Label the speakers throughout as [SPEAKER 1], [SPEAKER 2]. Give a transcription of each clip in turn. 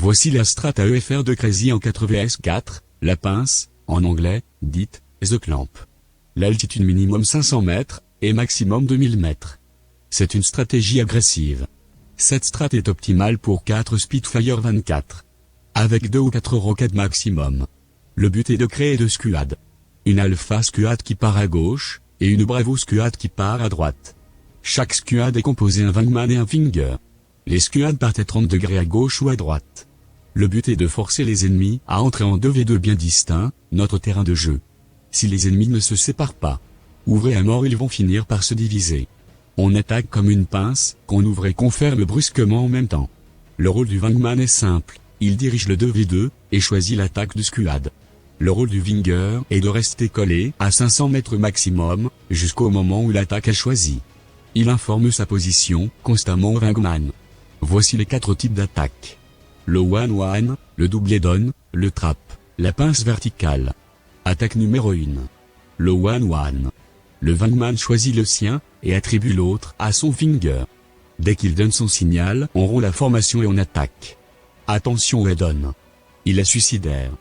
[SPEAKER 1] Voici la Strat AEFR de Crazy en 4vs4, la pince, en anglais, dite The Clamp. L'altitude minimum 500 mètres, et maximum 2000 mètres. C'est une stratégie agressive. Cette strat est optimale pour 4 Spitfire 24. Avec 2 ou 4 roquettes maximum. Le but est de créer 2 squads. Une Alpha Squad qui part à gauche, et une Bravo Squad qui part à droite. Chaque squad est composé d'un wingman et un finger. Les squads partent à 30 degrés à gauche ou à droite. Le but est de forcer les ennemis à entrer en 2v2 bien distincts, notre terrain de jeu. Si les ennemis ne se séparent pas, ouvrés à mort, ils vont finir par se diviser. On attaque comme une pince, qu'on ouvre et qu'on ferme brusquement en même temps. Le rôle du wingman est simple, il dirige le 2v2, et choisit l'attaque du squad. Le rôle du winger est de rester collé à 500 mètres maximum, jusqu'au moment où l'attaque est choisie. Il informe sa position constamment au wingman. Voici les 4 types d'attaques. Le one-one, le double head-on, le trap, la pince verticale. Attaque numéro 1. Le one-one. Le wingman choisit le sien, et attribue l'autre à son finger. Dès qu'il donne son signal, on rompt la formation et on attaque. Attention au head-on. Il est suicidaire.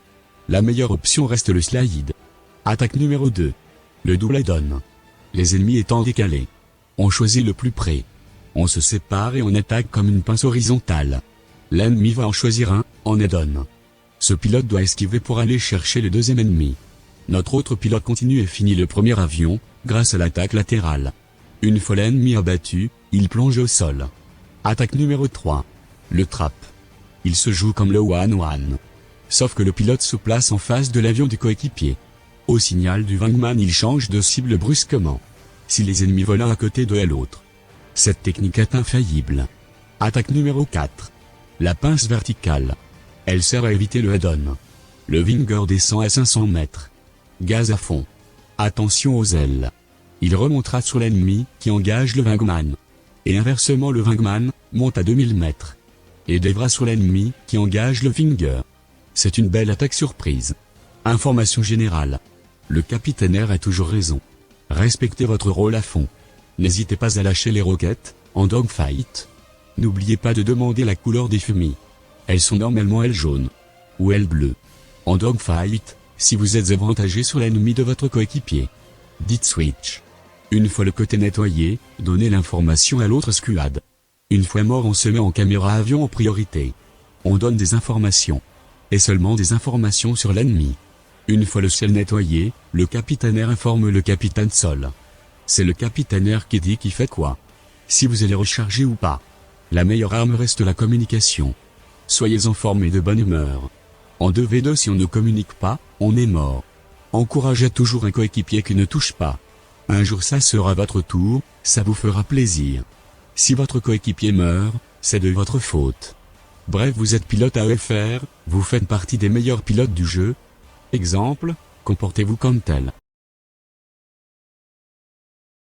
[SPEAKER 1] La meilleure option reste le slide. Attaque numéro 2. Le double head-on. Les ennemis étant décalés. On choisit le plus près. On se sépare et on attaque comme une pince horizontale. L'ennemi va en choisir un, en head-on. Ce pilote doit esquiver pour aller chercher le deuxième ennemi. Notre autre pilote continue et finit le premier avion, grâce à l'attaque latérale. Une fois l'ennemi abattu, il plonge au sol. Attaque numéro 3. Le trap. Il se joue comme le one-one. Sauf que le pilote se place en face de l'avion du coéquipier. Au signal du wingman, il change de cible brusquement. Si les ennemis volent à côté de l'autre. Cette technique est infaillible. Attaque numéro 4. La pince verticale. Elle sert à éviter le head-on. Le winger descend à 500 mètres. Gaz à fond. Attention aux ailes. Il remontera sur l'ennemi qui engage le wingman. Et inversement, le wingman monte à 2000 mètres. Et devra sur l'ennemi qui engage le finger. C'est une belle attaque surprise. Information générale. Le capitaine R a toujours raison. Respectez votre rôle à fond. N'hésitez pas à lâcher les roquettes, en dogfight. N'oubliez pas de demander la couleur des fumées. Elles sont normalement ailes jaunes. Ou ailes bleues. En dogfight, si vous êtes avantagé sur l'ennemi de votre coéquipier. Dites switch. Une fois le côté nettoyé, donnez l'information à l'autre squad. Une fois mort, on se met en caméra avion en priorité. On donne des informations. Et seulement des informations sur l'ennemi. Une fois le ciel nettoyé, le capitaine R informe le capitaine sol. C'est le capitaine R qui dit qui fait quoi. Si vous allez recharger ou pas. La meilleure arme reste la communication. Soyez informés de bonne humeur. En 2v2, si on ne communique pas, on est mort. Encouragez toujours un coéquipier qui ne touche pas. Un jour ça sera votre tour, ça vous fera plaisir. Si votre coéquipier meurt, c'est de votre faute. Bref, vous êtes pilote AEFR, vous faites partie des meilleurs pilotes du jeu. Exemple, comportez-vous comme tel.